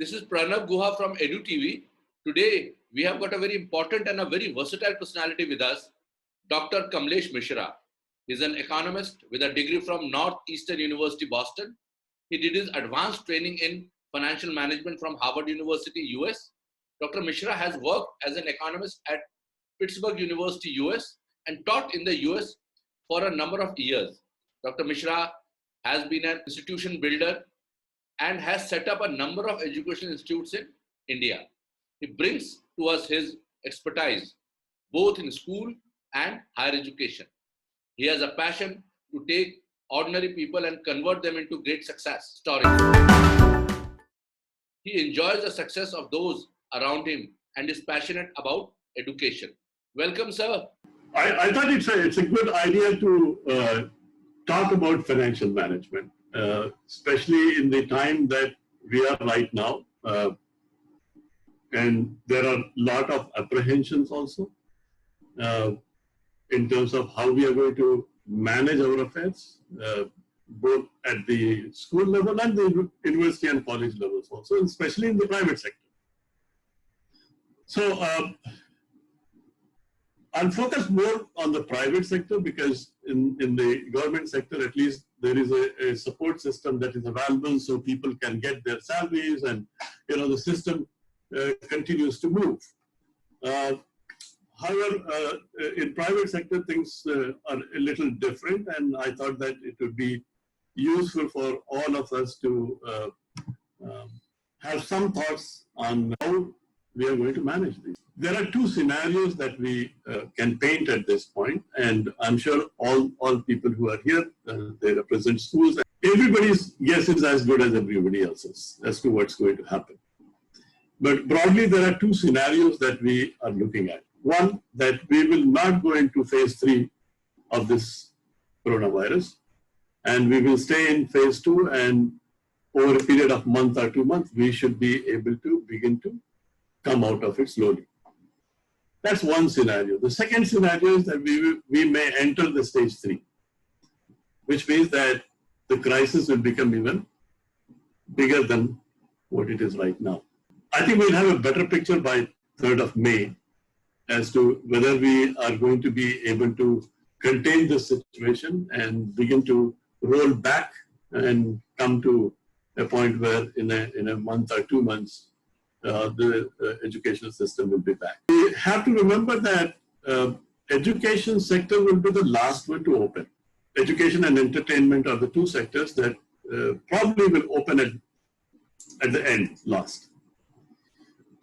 This is Pranav Guha from Edu TV. Today, we have got a very important and a very versatile personality with us, Dr. Kamlesh Misra. He's an economist with a degree from Northeastern University, Boston. He did his advanced training in financial management from Harvard University, US. Dr. Misra has worked as an economist at Pittsburgh University, US, and taught in the US for a number of years. Dr. Misra has been an institution builder and has set up a number of education institutes in India. He brings to us his expertise, both in school and higher education. He has a passion to take ordinary people and convert them into great success stories. He enjoys the success of those around him and is passionate about education. Welcome, sir. I thought it's a good idea to talk about financial management, especially in the time that we are right now. And there are a lot of apprehensions also in terms of how we are going to manage our affairs, both at the school level and the university and college levels also, and especially in the private sector. So I'll focus more on the private sector because in the government sector, at least, there is a support system that is available so people can get their salaries and, the system continues to move. However, in private sector, things are a little different, and I thought that it would be useful for all of us to have some thoughts on how we are going to manage this. There are two scenarios that we can paint at this point, and I'm sure all people who are here, they represent schools. Everybody's guess is as good as everybody else's as to what's going to happen. But broadly, there are two scenarios that we are looking at. One, that we will not go into phase 3 of this coronavirus, and we will stay in phase 2, and over a period of month or 2 months, we should be able to begin to come out of it slowly. That's one scenario. The second scenario is that we may enter the stage 3, which means that the crisis will become even bigger than what it is right now. I think we'll have a better picture by 3rd of May as to whether we are going to be able to contain the situation and begin to roll back and come to a point where in a month or 2 months, the educational system will be back. We have to remember that education sector will be the last one to open. Education and entertainment are the two sectors that probably will open at the end, last.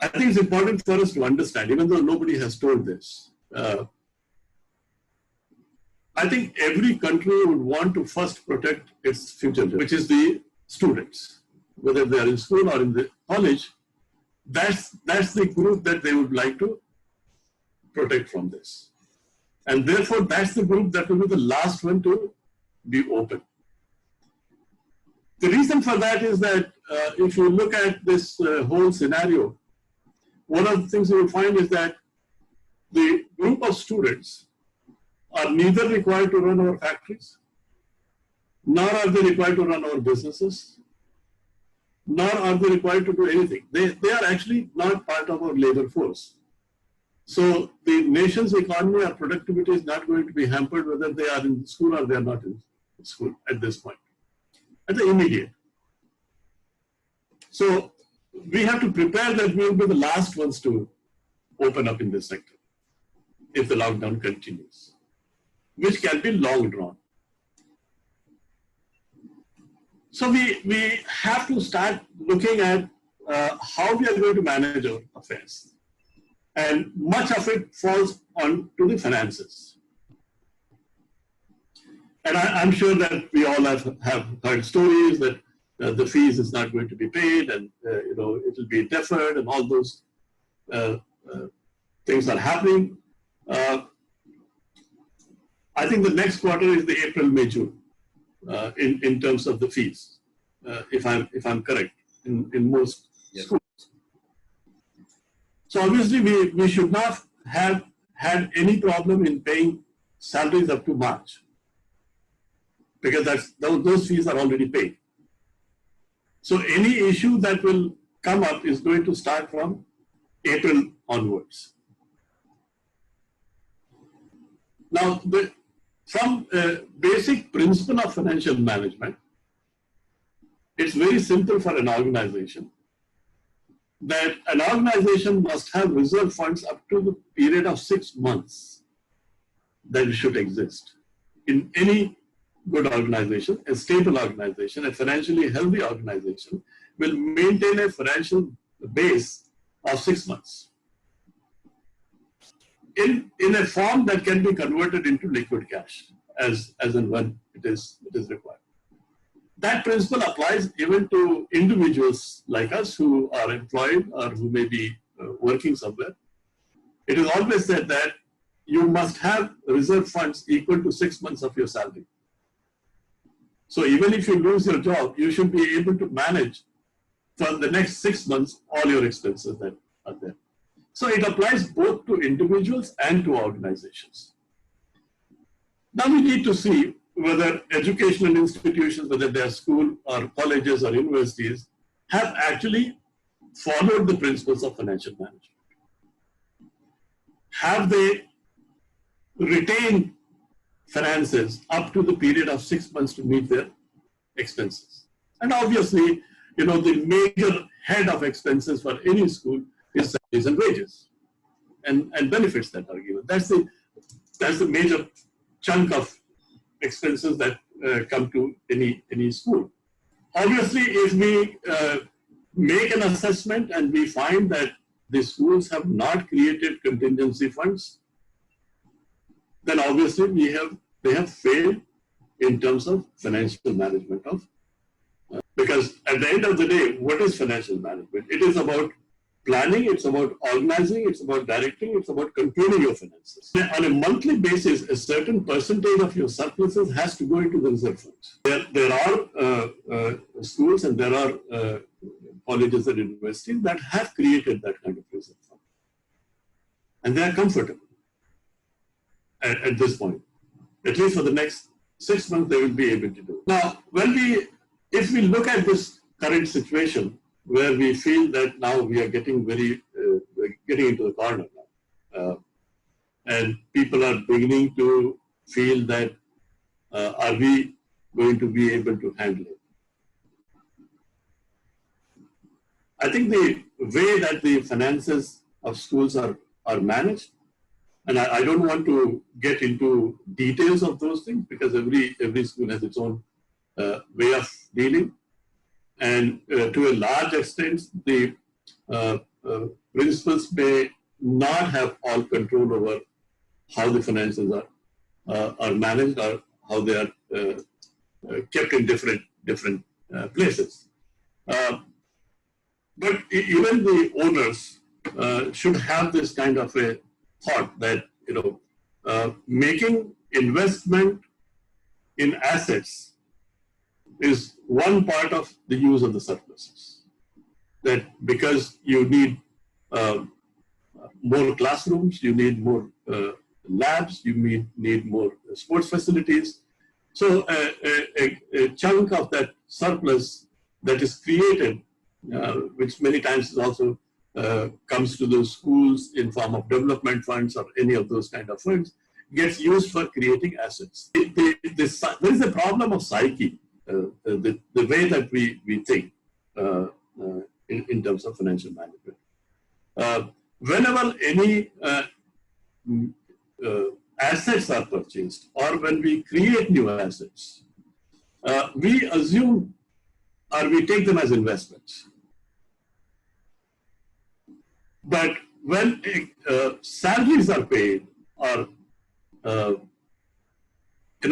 I think it's important for us to understand, even though nobody has told this. I think every country would want to first protect its future, which is the students, whether they are in school or in the college. That's the group that they would like to protect from this. And therefore, that's the group that will be the last one to be open. The reason for that is that if you look at this whole scenario, one of the things you will find is that the group of students are neither required to run our factories, nor are they required to run our businesses, nor are they required to do anything. They are actually not part of our labor force. So the nation's economy or productivity is not going to be hampered whether they are in school or they are not in school at this point, at the immediate. So we have to prepare that we will be the last ones to open up in this sector if the lockdown continues, which can be long drawn. So we have to start looking at how we are going to manage our affairs. And much of it falls on to the finances. And I'm sure that we all have heard stories that the fees is not going to be paid and it will be deferred and all those things are happening. I think the next quarter is the April, May, June in terms of the fees, if I'm correct, in most schools. So obviously we should not have had any problem in paying salaries up to March, because those fees are already paid. So any issue that will come up is going to start from April onwards. Now, some basic principle of financial management, it's very simple for an organization that an organization must have reserve funds up to the period of 6 months that it should exist. In any good organization, a stable organization, a financially healthy organization will maintain a financial base of 6 months in a form that can be converted into liquid cash as and when it is required. That principle applies even to individuals like us who are employed or who may be working somewhere. It is always said that you must have reserve funds equal to 6 months of your salary. So even if you lose your job, you should be able to manage for the next 6 months all your expenses that are there. So it applies both to individuals and to organizations. Now we need to see whether educational institutions, whether they are school or colleges or universities, have actually followed the principles of financial management. Have they retained finances up to the period of 6 months to meet their expenses? And obviously, the major head of expenses for any school is salaries and wages and benefits that are given. That's the major chunk of expenses that come to any school. Obviously, if we make an assessment and we find that the schools have not created contingency funds, then obviously they have failed in terms of financial management of. Because at the end of the day, what is financial management? It is about planning, it's about organizing, it's about directing, it's about controlling your finances. On a monthly basis, a certain percentage of your surpluses has to go into the reserve funds. There are schools and there are colleges and universities that have created that kind of reserve fund. And they are comfortable at this point. At least for the next 6 months, they will be able to do. Now, if we look at this current situation, where we feel that now we are getting getting into the corner now, and people are beginning to feel that are we going to be able to handle it? I think the way that the finances of schools are managed, and I don't want to get into details of those things because every school has its own way of dealing. And to a large extent, the principals may not have all control over how the finances are managed or how they are kept in different places. But even the owners should have this kind of a thought that making investment in assets is one part of the use of the surpluses. That because you need more classrooms, you need more labs, you need more sports facilities. So a chunk of that surplus that is created, which many times is also comes to the schools in form of development funds or any of those kind of funds, gets used for creating assets. There is a problem of psyche. The way that we think in terms of financial management. Whenever any assets are purchased or when we create new assets, we assume or we take them as investments. But when salaries are paid or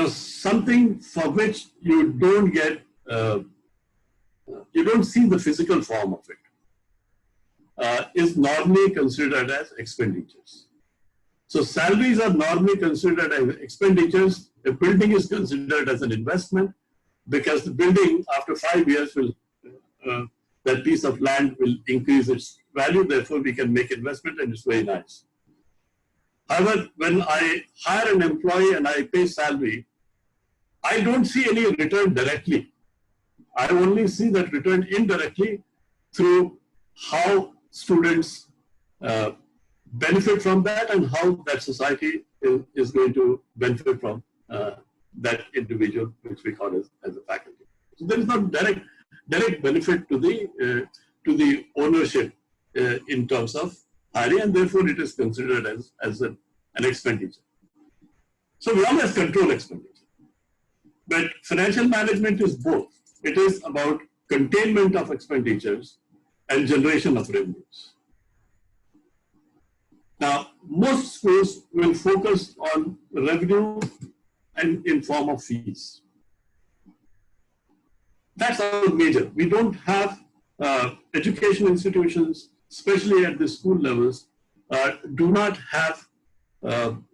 something for which you don't get, you don't see the physical form of it, is normally considered as expenditures. So salaries are normally considered as expenditures. A building is considered as an investment because the building after 5 years will, that piece of land will increase its value. Therefore, we can make investment and it's very nice. However, when I hire an employee and I pay salary, I don't see any return directly. I only see that return indirectly through how students benefit from that and how that society is going to benefit from that individual, which we call as a faculty. So there is not direct benefit to the ownership in terms of hiring, and therefore it is considered as an expenditure. So we always control expenditure. But financial management is both. It is about containment of expenditures and generation of revenues. Now, most schools will focus on revenue and in form of fees. That's our major. We don't have education institutions, especially at the school levels, do not have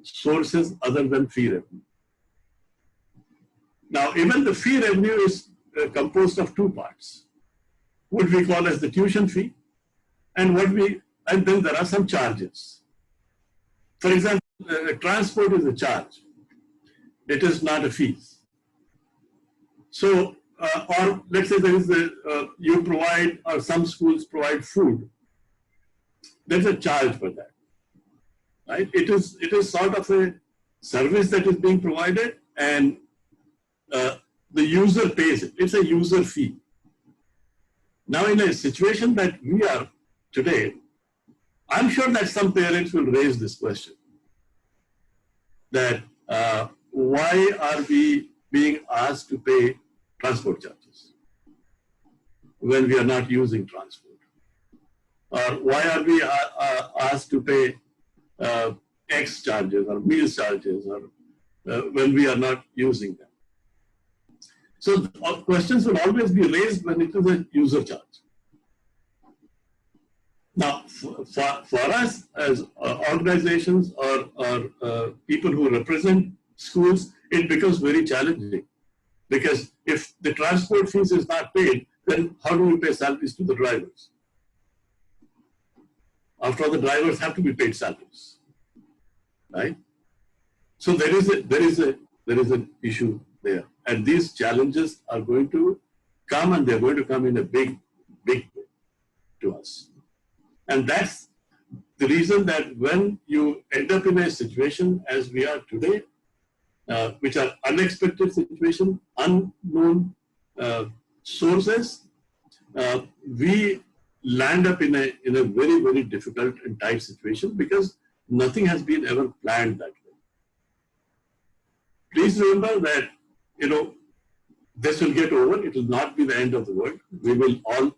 sources other than fee revenue. Now, even the fee revenue is composed of two parts. What we call as the tuition fee, and then there are some charges. For example, transport is a charge. It is not a fee. So, or let's say there is you provide, or some schools provide food. There's a charge for that, right? It is sort of a service that is being provided, and the user pays it. It's a user fee. Now, in a situation that we are today, I'm sure that some parents will raise this question, that why are we being asked to pay transport charges when we are not using transport? Or why are we asked to pay X charges or meal charges or when we are not using them? So questions will always be raised when it is a user charge. Now, for us as organizations or people who represent schools, it becomes very challenging, because if the transport fees is not paid, then how do we pay salaries to the drivers? After all, the drivers have to be paid salaries, right? So there is an issue there, and these challenges are going to come, and they're going to come in a big way to us. And that's the reason that when you end up in a situation as we are today, which are unexpected situation, unknown sources, we land up in a very, very difficult and tight situation, because nothing has been ever planned that way. Please remember that, this will get over. It will not be the end of the world. We will all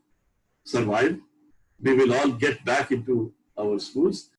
survive. We will all get back into our schools.